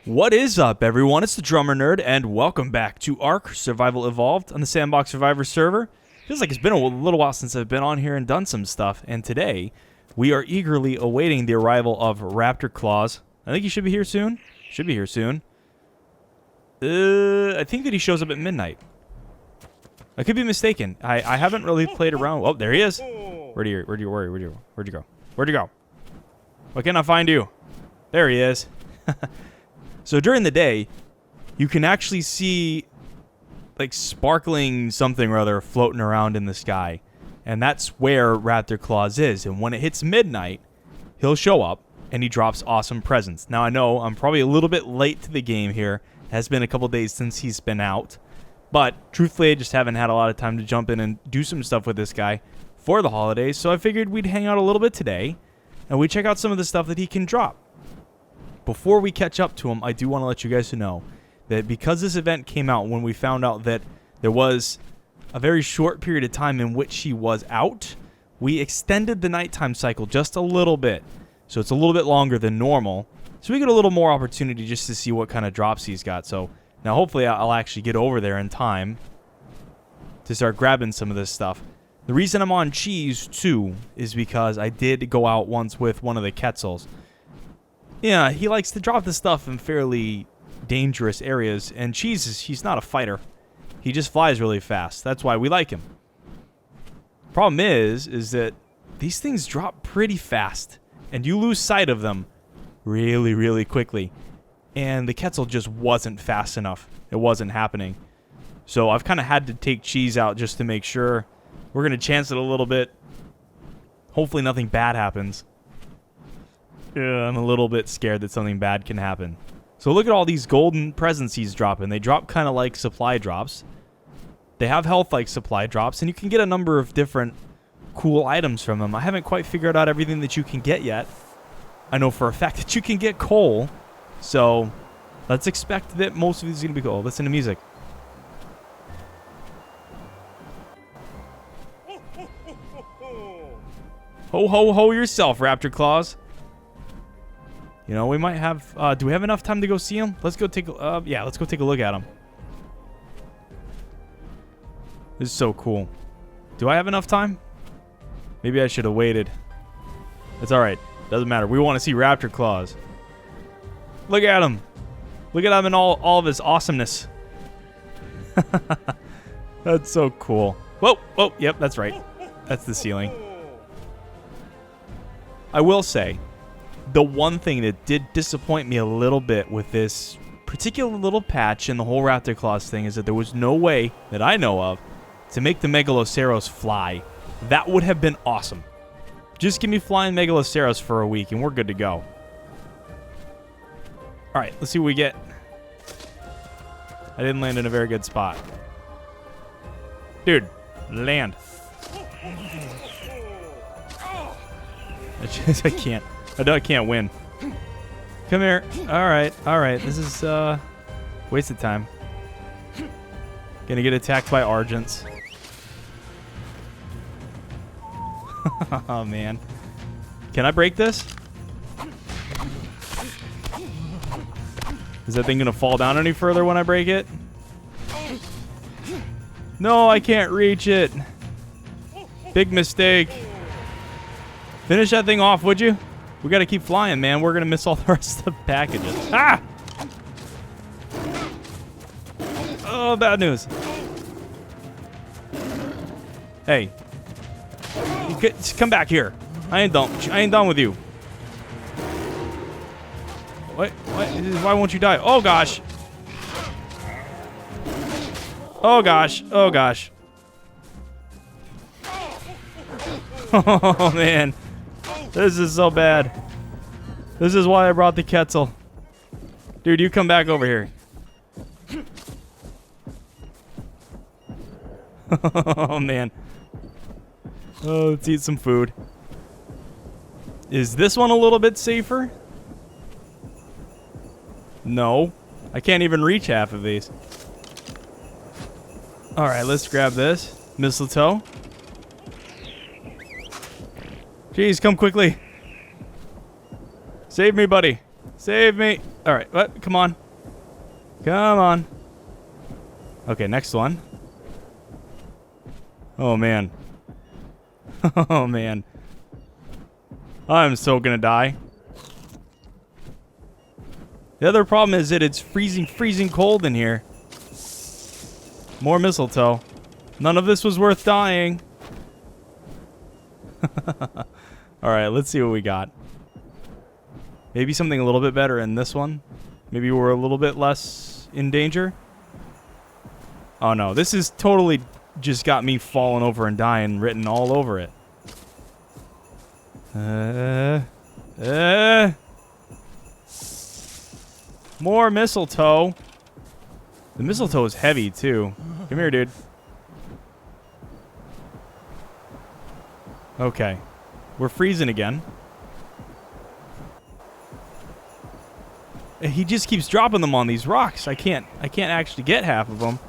What is up, everyone? It's the Drummer Nerd, and welcome back to ARK Survival Evolved on the Sandbox Survivors server. Feels like it's been a little while since I've been on here and done some stuff, and today we are eagerly awaiting the arrival of Raptor Claus. I think he should be here soon. Should be here soon. I think that he shows up at midnight. I could be mistaken. I haven't really played around. Oh, there he is. Where'd you go? Where'd you go? Why can't I find you? There he is. So during the day, you can actually see like sparkling something or other floating around in the sky. And that's where Raptor Claus is. And when it hits midnight, he'll show up and he drops awesome presents. Now I know I'm probably a little bit late to the game here. It has been a couple days since he's been out. But truthfully, I just haven't had a lot of time to jump in and do some stuff with this guy for the holidays. So I figured we'd hang out a little bit today and we'd check out some of the stuff that he can drop. Before we catch up to him, I do want to let you guys know that because this event came out when we found out that there was a very short period of time in which he was out, we extended the nighttime cycle just a little bit. So it's a little bit longer than normal. So we get a little more opportunity just to see what kind of drops he's got. So now hopefully I'll actually get over there in time to start grabbing some of this stuff. The reason I'm on cheese too is because I did go out once with one of the Quetzals. Yeah, he likes to drop the stuff in fairly dangerous areas, and he's not a fighter. He just flies really fast. That's why we like him. Problem is that these things drop pretty fast, and you lose sight of them really, really quickly. And the Quetzal just wasn't fast enough. It wasn't happening. So I've kind of had to take cheese out just to make sure. We're going to chance it a little bit. Hopefully nothing bad happens. I'm a little bit scared that something bad can happen. So look at all these golden presents he's dropping. They drop kind of like supply drops. They have health like supply drops, and you can get a number of different cool items from them. I haven't quite figured out everything that you can get yet. I know for a fact that you can get coal. So let's expect that most of these are going to be cool. Listen to music. Ho, ho, ho yourself, Raptor Claus. You know, we might have... do we have enough time to go see him? Let's go take... yeah, let's go take a look at him. This is so cool. Do I have enough time? Maybe I should have waited. It's alright. Doesn't matter. We want to see Raptor Claus. Look at him. Look at him in all of his awesomeness. That's so cool. Whoa, whoa, yep, that's right. That's the ceiling. I will say... the one thing that did disappoint me a little bit with this particular little patch and the whole Raptor Claus thing is that there was no way that I know of to make the Megaloceros fly. That would have been awesome. Just give me flying Megaloceros for a week and we're good to go. Alright, let's see what we get. I didn't land in a very good spot. Dude, land. I can't. I can't win. Come here. Alright. This is, wasted time. Gonna get attacked by Argents. Oh, man. Can I break this? Is that thing gonna fall down any further when I break it? No, I can't reach it. Big mistake. Finish that thing off, would you? We gotta keep flying, man. We're gonna miss all the rest of the packages. Ah! Oh, bad news. Hey. Come back here. I ain't done with you. What? Why won't you die? Oh, gosh. Oh, gosh. Oh, gosh. Oh, man. This is so bad. This is why I brought the Quetzal. Dude, you come back over here. Oh, man. Oh, let's eat some food. Is this one a little bit safer? No. I can't even reach half of these. Alright, let's grab this. Mistletoe. Jeez, come quickly. Save me, buddy. Save me. All right. What? Come on. Come on. Okay, next one. Oh, man. Oh, man. I'm so gonna die. The other problem is that it's freezing cold in here. More mistletoe. None of this was worth dying. Alright, let's see what we got. Maybe something a little bit better in this one. Maybe we're a little bit less in danger. Oh no, this is totally just got me falling over and dying written all over it. More mistletoe. The mistletoe is heavy too. Come here, dude. Okay. We're freezing again. He just keeps dropping them on these rocks. I can't actually get half of them.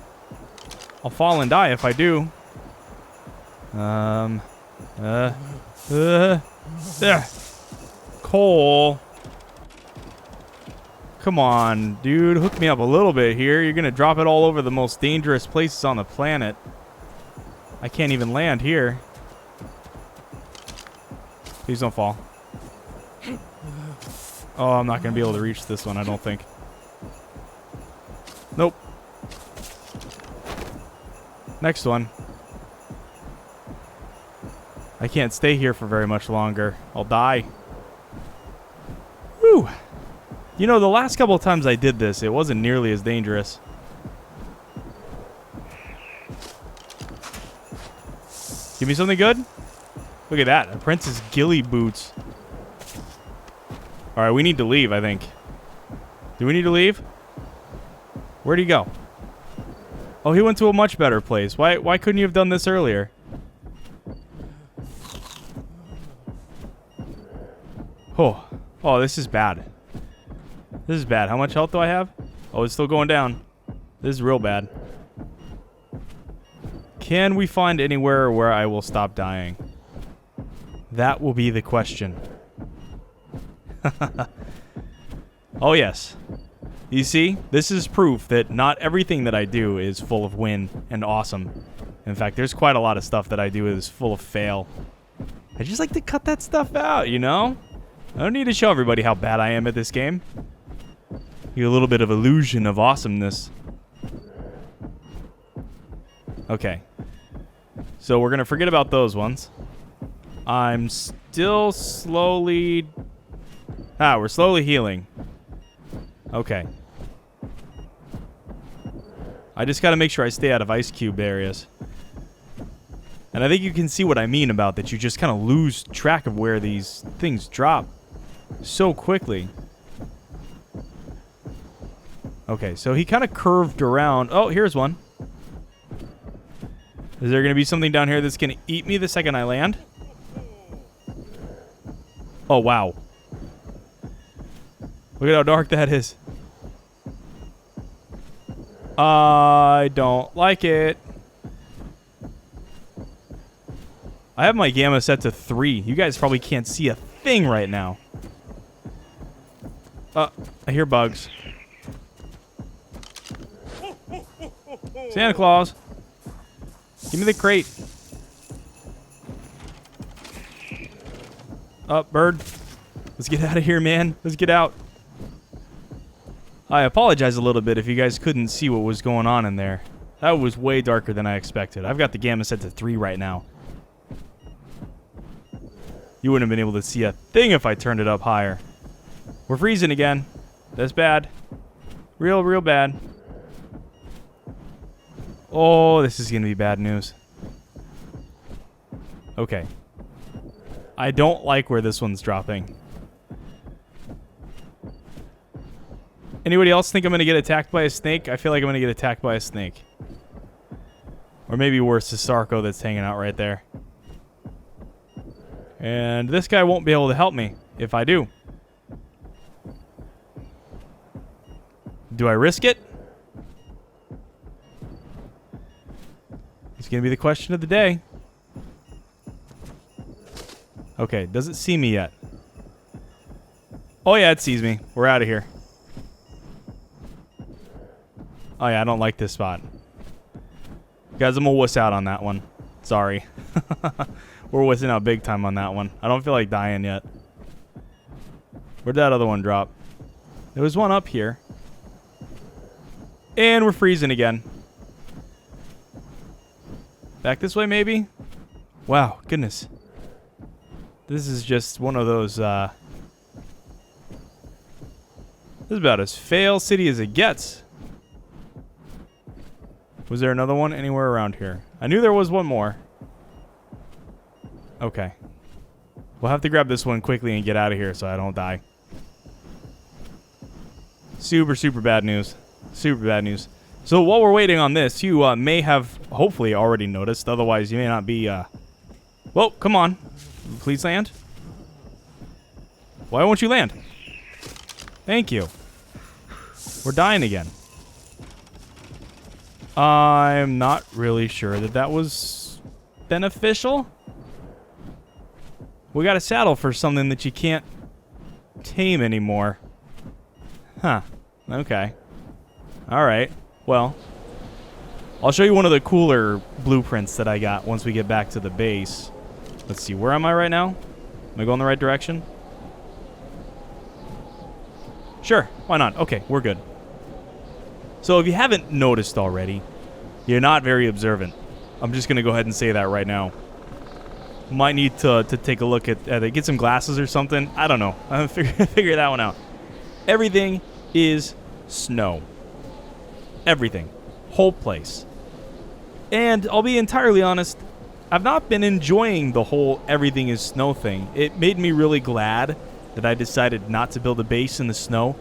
I'll fall and die if I do. Coal. Come on, dude. Hook me up a little bit here. You're gonna drop it all over the most dangerous places on the planet. I can't even land here. Please don't fall. Oh, I'm not gonna be able to reach this one, I don't think. Nope. Next one. I can't stay here for very much longer. I'll die. Whew. You know, the last couple of times I did this, it wasn't nearly as dangerous. Give me something good? Look at that. A Princess Ghillie boots. Alright, we need to leave, I think. Do we need to leave? Where'd he go? Oh, he went to a much better place. Why couldn't you have done this earlier? Oh, this is bad. This is bad. How much health do I have? Oh, it's still going down. This is real bad. Can we find anywhere where I will stop dying? That will be the question. Oh, yes. You see, this is proof that not everything that I do is full of win and awesome. In fact, there's quite a lot of stuff that I do is full of fail. I just like to cut that stuff out, you know? I don't need to show everybody how bad I am at this game. Get a little bit of illusion of awesomeness. Okay. So we're going to forget about those ones. I'm still slowly... we're slowly healing. Okay. I just got to make sure I stay out of ice cube areas. And I think you can see what I mean about that. You just kind of lose track of where these things drop so quickly. Okay, so he kind of curved around. Oh, here's one. Is there going to be something down here that's going to eat me the second I land? Oh, wow. Look at how dark that is. I don't like it. I have my gamma set to 3. You guys probably can't see a thing right now. I hear bugs. Santa Claus. Give me the crate. Bird. Let's get out of here, man. Let's get out. I apologize a little bit if you guys couldn't see what was going on in there. That was way darker than I expected. I've got the gamma set to 3 right now. You wouldn't have been able to see a thing if I turned it up higher. We're freezing again. That's bad. Real bad. Oh, this is going to be bad news. Okay. I don't like where this one's dropping. Anybody else think I'm going to get attacked by a snake? I feel like I'm going to get attacked by a snake. Or maybe worse, the Sarco that's hanging out right there. And this guy won't be able to help me if I do. Do I risk it? It's going to be the question of the day. Okay, does it see me yet? Oh, yeah, it sees me. We're out of here. Oh, yeah, I don't like this spot. Guys, I'm going to wuss out on that one. Sorry. We're wussing out big time on that one. I don't feel like dying yet. Where'd that other one drop? There was one up here. And we're freezing again. Back this way, maybe? Wow, goodness. This is just one of those, This is about as fail city as it gets. Was there another one anywhere around here? I knew there was one more. Okay. We'll have to grab this one quickly and get out of here so I don't die. Super, super bad news. Super bad news. So while we're waiting on this, you may have hopefully already noticed. Otherwise, you may not be... Whoa, come on. Please land. Why won't you land? Thank you. We're dying again. I'm not really sure that that was beneficial. We got a saddle for something that you can't tame anymore. Huh. Okay. Alright. Well, I'll show you one of the cooler blueprints that I got once we get back to the base. Let's see. Where am I right now? Am I going the right direction? Sure. Why not? Okay. We're good. So if you haven't noticed already, you're not very observant. I'm just going to go ahead and say that right now. Might need to take a look at it. Get some glasses or something. I don't know. I'll figure that one out. Everything is snow. Everything. Whole place. And I'll be entirely honest, I've not been enjoying the whole everything is snow thing. It made me really glad that I decided not to build a base in the snow.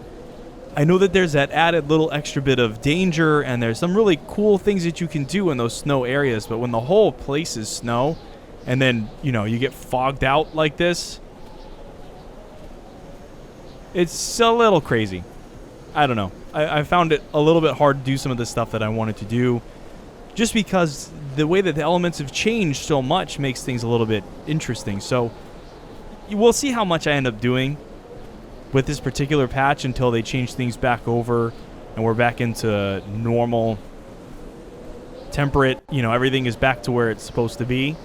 I know that there's that added little extra bit of danger, and there's some really cool things that you can do in those snow areas, but when the whole place is snow, and then, you know, you get fogged out like this, it's a little crazy. I don't know. I found it a little bit hard to do some of the stuff that I wanted to do, just because the way that the elements have changed so much makes things a little bit interesting. So we'll see how much I end up doing with this particular patch until they change things back over and we're back into normal, temperate, you know, everything is back to where it's supposed to be.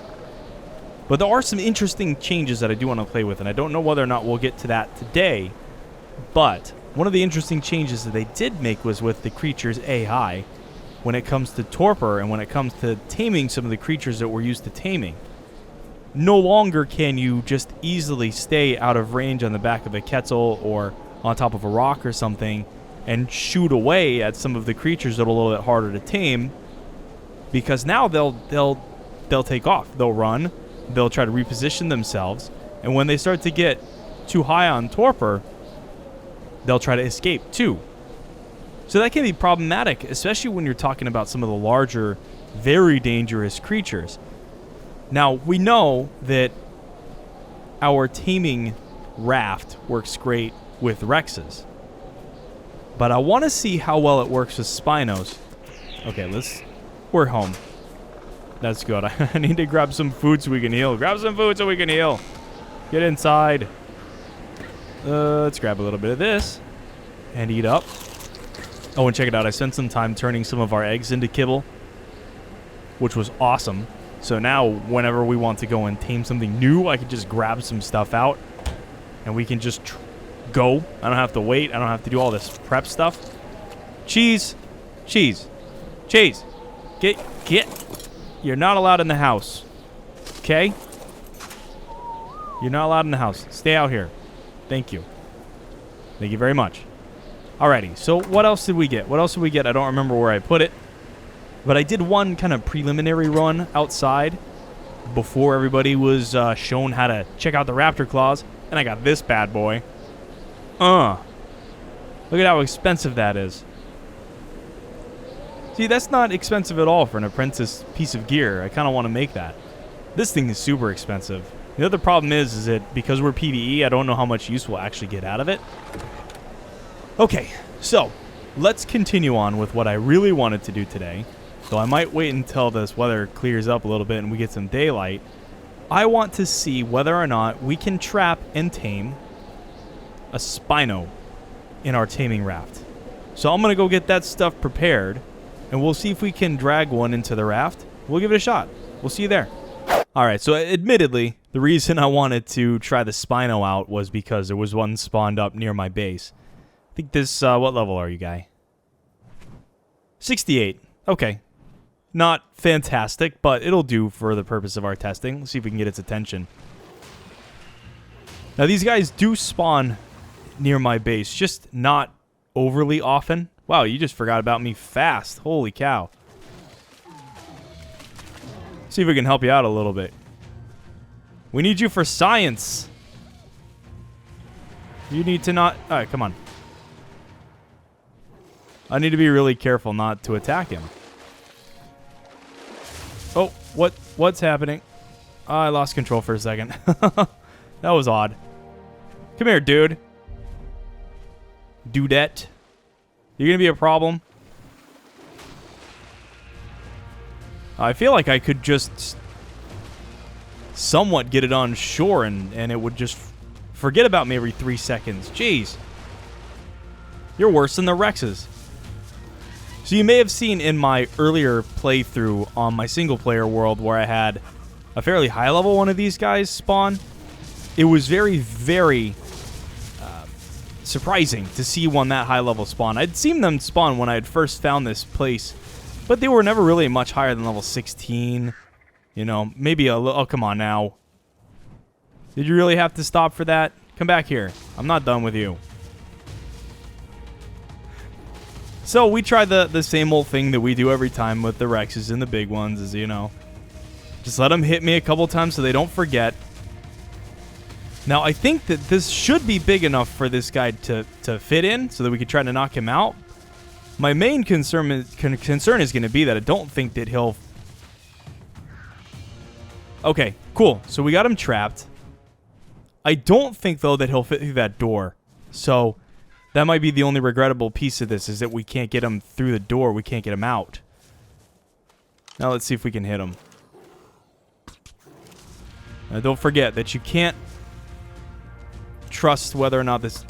But there are some interesting changes that I do want to play with, and I don't know whether or not we'll get to that today. But one of the interesting changes that they did make was with the creature's AI when it comes to torpor and when it comes to taming some of the creatures that we're used to taming. No longer can you just easily stay out of range on the back of a Quetzal or on top of a rock or something and shoot away at some of the creatures that are a little bit harder to tame, because now they'll take off. They'll run. They'll try to reposition themselves, and when they start to get too high on torpor, they'll try to escape too. So that can be problematic, especially when you're talking about some of the larger, very dangerous creatures. Now, we know that our taming raft works great with Rexes, but I want to see how well it works with Spinos. Okay, we're home. That's good. I need to grab some food so we can heal. Grab some food so we can heal. Get inside. Let's grab a little bit of this and eat up. Oh, and check it out. I spent some time turning some of our eggs into kibble, which was awesome. So now, whenever we want to go and tame something new, I can just grab some stuff out, and we can just go. I don't have to wait. I don't have to do all this prep stuff. Cheese. Cheese. Cheese. Get. You're not allowed in the house. Okay? You're not allowed in the house. Stay out here. Thank you. Thank you very much. Alrighty, so what else did we get? What else did we get? I don't remember where I put it. But I did one kind of preliminary run outside before everybody was shown how to check out the Raptor Claus. And I got this bad boy. Look at how expensive that is. See, that's not expensive at all for an apprentice piece of gear. I kind of want to make that. This thing is super expensive. The other problem is that because we're PvE, I don't know how much use we'll actually get out of it. Okay, so let's continue on with what I really wanted to do today. So I might wait until this weather clears up a little bit and we get some daylight. I want to see whether or not we can trap and tame a Spino in our taming raft. So I'm going to go get that stuff prepared, and we'll see if we can drag one into the raft. We'll give it a shot. We'll see you there. All right, so admittedly, the reason I wanted to try the Spino out was because there was one spawned up near my base. I think this, what level are you, guy? 68. Okay. Not fantastic, but it'll do for the purpose of our testing. Let's see if we can get its attention. Now, these guys do spawn near my base, just not overly often. Wow, you just forgot about me fast. Holy cow. See if we can help you out a little bit. We need you for science. You need to not... All right, come on. I need to be really careful not to attack him. Oh, what's happening? I lost control for a second. That was odd. Come here, dude. Dudette. You're going to be a problem? I feel like I could just somewhat get it on shore and it would just forget about me every 3 seconds. Jeez. You're worse than the Rexes. So you may have seen in my earlier playthrough on my single-player world where I had a fairly high-level one of these guys spawn. It was very, very surprising to see one that high-level spawn. I'd seen them spawn when I had first found this place, but they were never really much higher than level 16. You know, maybe a little... Oh, come on now. Did you really have to stop for that? Come back here. I'm not done with you. So we try the same old thing that we do every time with the Rexes and the big ones is, you know, just let them hit me a couple times so they don't forget. Now, I think that this should be big enough for this guy to fit in so that we could try to knock him out. My main concern is going to be that I don't think that he'll... Okay, cool. So we got him trapped. I don't think, though, that he'll fit through that door. So... that might be the only regrettable piece of this, is that we can't get him through the door. We can't get him out. Now let's see if we can hit him. Now don't forget that you can't trust whether or not this...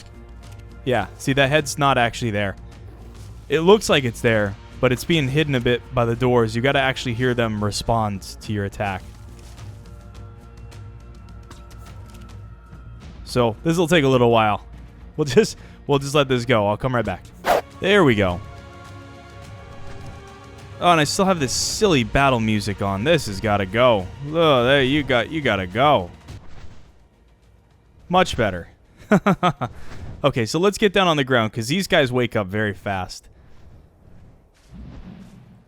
Yeah, see, that head's not actually there. It looks like it's there, but it's being hidden a bit by the doors. You got to actually hear them respond to your attack. So this will take a little while. We'll just let this go. I'll come right back. There we go. Oh, and I still have this silly battle music on. This has got to go. Oh, there you got to go. Much better. Okay, so let's get down on the ground because these guys wake up very fast.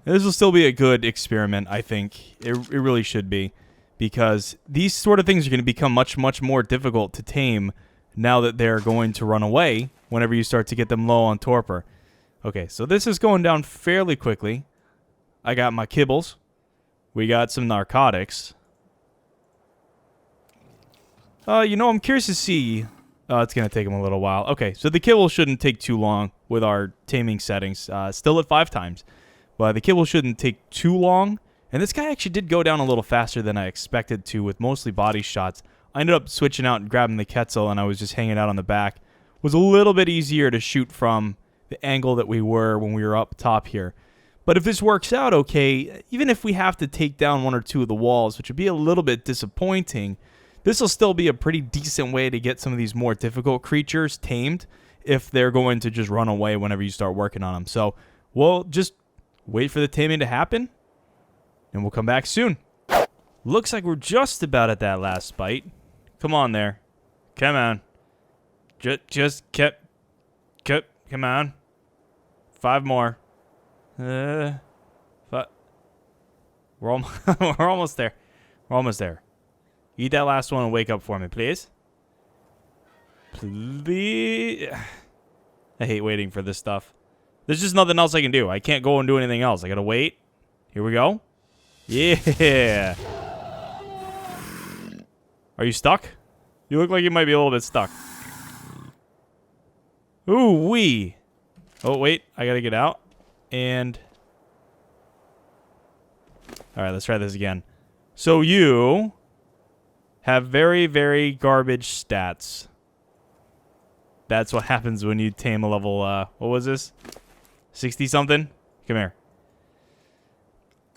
This will still be a good experiment, I think. It really should be, because these sort of things are going to become much, much more difficult to tame now that they're going to run away whenever you start to get them low on torpor. Okay, so this is going down fairly quickly. I got my kibbles. We got some narcotics. You know, I'm curious to see... it's going to take them a little while. Okay, so the kibble shouldn't take too long with our taming settings. Still at 5 times. But the kibble shouldn't take too long. And this guy actually did go down a little faster than I expected to with mostly body shots. I ended up switching out and grabbing the Quetzal, and I was just hanging out on the back. It was a little bit easier to shoot from the angle that we were when we were up top here. But if this works out okay, even if we have to take down 1 or 2 of the walls, which would be a little bit disappointing, this will still be a pretty decent way to get some of these more difficult creatures tamed if they're going to just run away whenever you start working on them. So we'll just wait for the taming to happen, and we'll come back soon. Looks like we're just about at that last bite. Come on there. Come on. Come on. 5 more. 5. We're almost there. We're almost there. Eat that last one and wake up for me, please. Please. I hate waiting for this stuff. There's just nothing else I can do. I can't go and do anything else. I gotta wait. Here we go. Yeah. Are you stuck? You look like you might be a little bit stuck. Ooh wee. Oh wait, I gotta get out. And alright, let's try this again. So you have very, very garbage stats. That's what happens when you tame a level, what was this? 60-something? Come here.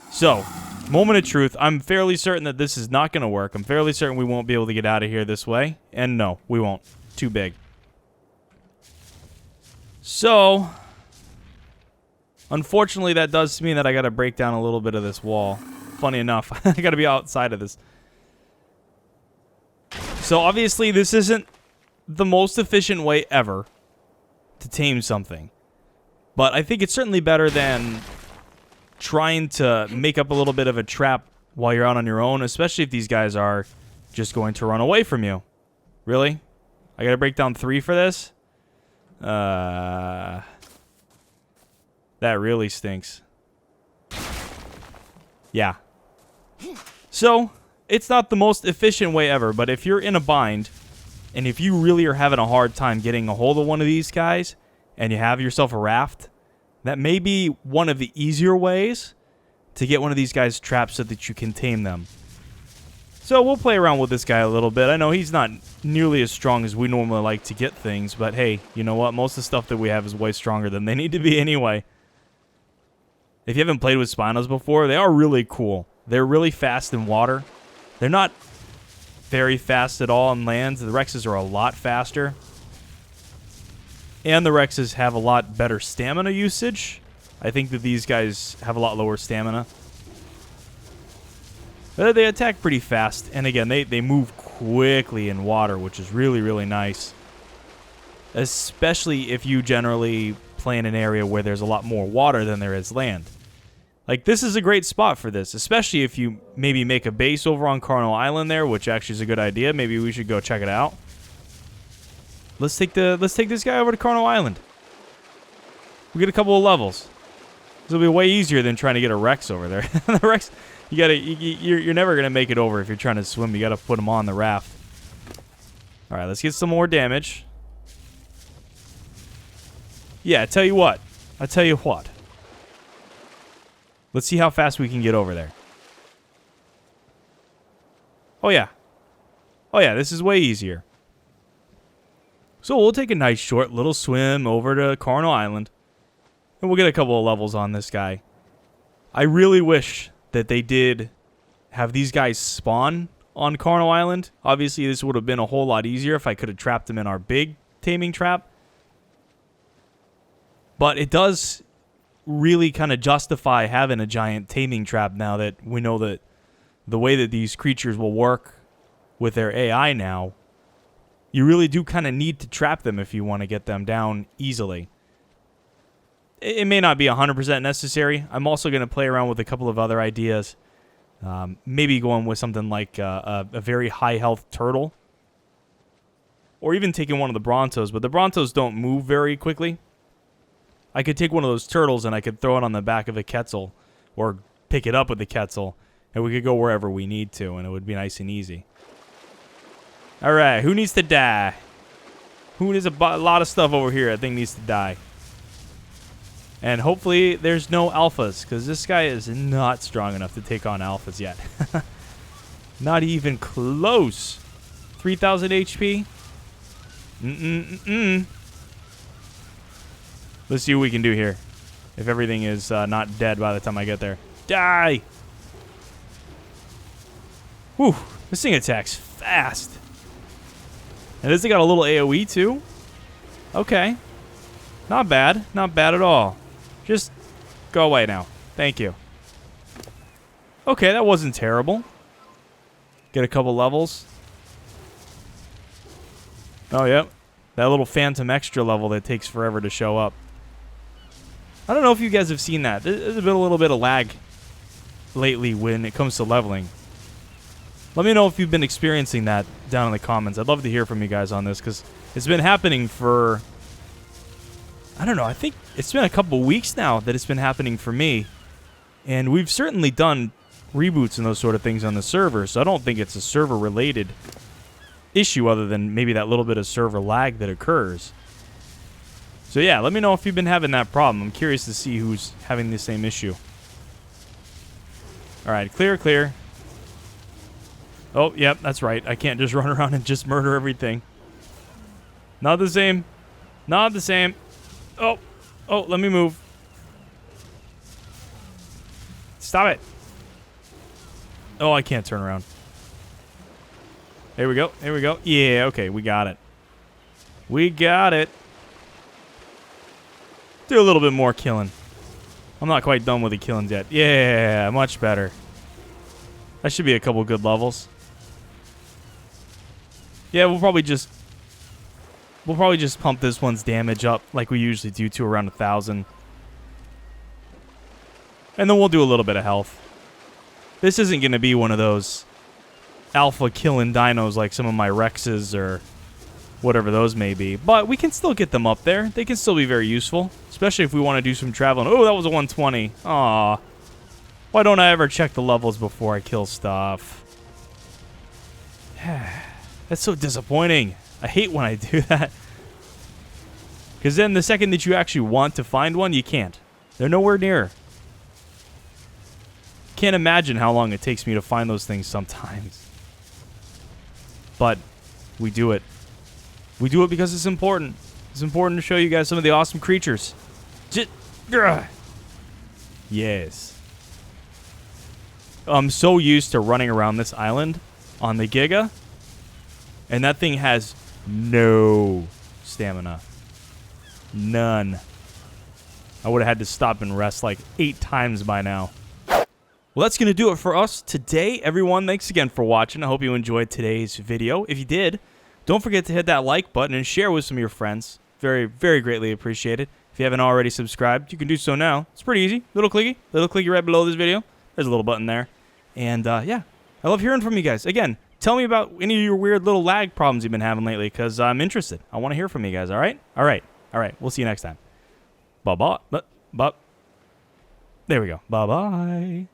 So, moment of truth. I'm fairly certain that this is not going to work. I'm fairly certain we won't be able to get out of here this way. And no, we won't. Too big. So, unfortunately, that does mean that I got to break down a little bit of this wall. Funny enough, I got to be outside of this. So, obviously, this isn't the most efficient way ever to tame something. But I think it's certainly better than trying to make up a little bit of a trap while you're out on your own, especially if these guys are just going to run away from you. Really? I gotta break down 3 for this? That really stinks. Yeah. So, it's not the most efficient way ever, but if you're in a bind, and if you really are having a hard time getting a hold of one of these guys, and you have yourself a raft, that may be one of the easier ways to get one of these guys trapped so that you can tame them. So we'll play around with this guy a little bit. I know he's not nearly as strong as we normally like to get things, but hey, you know what? Most of the stuff that we have is way stronger than they need to be anyway. If you haven't played with Spinos before, they are really cool. They're really fast in water. They're not very fast at all on land. The Rexes are a lot faster. And the Rexes have a lot better stamina usage. I think that these guys have a lot lower stamina. They attack pretty fast. And again, they move quickly in water, which is really, really nice. Especially if you generally play in an area where there's a lot more water than there is land. Like, this is a great spot for this, especially if you maybe make a base over on Carno Island there, which actually is a good idea. Maybe we should go check it out. Let's take this guy over to Carno Island. We get a couple of levels. This will be way easier than trying to get a Rex over there. The Rex, you're never gonna make it over if you're trying to swim. You gotta put him on the raft. All right, let's get some more damage. Yeah, I tell you what. Let's see how fast we can get over there. Oh yeah, this is way easier. So we'll take a nice short little swim over to Carno Island. And we'll get a couple of levels on this guy. I really wish that they did have these guys spawn on Carno Island. Obviously, this would have been a whole lot easier if I could have trapped them in our big taming trap. But it does really kind of justify having a giant taming trap now that we know that the way that these creatures will work with their AI now, you really do kind of need to trap them if you want to get them down easily. It may not be 100% necessary. I'm also going to play around with a couple of other ideas. Maybe going with something like a very high health turtle. Or even taking one of the Brontos, but the Brontos don't move very quickly. I could take one of those turtles and I could throw it on the back of a Quetzal, or pick it up with the Quetzal, and we could go wherever we need to, and it would be nice and easy. Alright, who needs to die? There's a lot of stuff over here I think needs to die. And hopefully there's no alphas, because this guy is not strong enough to take on alphas yet. Not even close. 3,000 HP? Let's see what we can do here. If everything is not dead by the time I get there. Die! Whew. This thing attacks fast. And this thing got a little AoE too? Okay. Not bad. Not bad at all. Just go away now. Thank you. Okay, that wasn't terrible. Get a couple levels. Oh, yep. That little phantom extra level that takes forever to show up. I don't know if you guys have seen that. There's been a little bit of lag lately when it comes to leveling. Let me know if you've been experiencing that down in the comments. I'd love to hear from you guys on this, because it's been happening for, I don't know, I think it's been a couple weeks now that it's been happening for me. And we've certainly done reboots and those sort of things on the server, so I don't think it's a server-related issue other than maybe that little bit of server lag that occurs. So yeah, let me know if you've been having that problem. I'm curious to see who's having the same issue. Alright, clear, clear. Oh, yep, that's right. I can't just run around and just murder everything. Not the same. Not the same. Oh, let me move. Stop it. Oh, I can't turn around. Here we go. Here we go. Yeah, okay, we got it. We got it. Do a little bit more killing. I'm not quite done with the killings yet. Yeah, much better. That should be a couple good levels. Yeah, we'll probably just pump this one's damage up like we usually do to around 1,000. And then we'll do a little bit of health. This isn't going to be one of those alpha killing dinos like some of my Rexes or whatever those may be. But we can still get them up there. They can still be very useful, especially if we want to do some traveling. Oh, that was a 120. Aw. Why don't I ever check the levels before I kill stuff? That's so disappointing. I hate when I do that. Because then the second that you actually want to find one, you can't. They're nowhere near. Can't imagine how long it takes me to find those things sometimes. But we do it. We do it because it's important. It's important to show you guys some of the awesome creatures. Yes. I'm so used to running around this island on the Giga, and that thing has no stamina. None. I would have had to stop and rest like 8 times by now. Well, that's going to do it for us today, everyone. Thanks again for watching. I hope you enjoyed today's video. If you did, don't forget to hit that like button and share with some of your friends. Very, very greatly appreciated. If you haven't already subscribed, you can do so now. It's pretty easy. Little clicky right below this video. There's a little button there. And, yeah, I love hearing from you guys. Again, tell me about any of your weird little lag problems you've been having lately, because I'm interested. I want to hear from you guys, all right? All right. All right. We'll see you next time. Bye-bye. There we go. Bye-bye.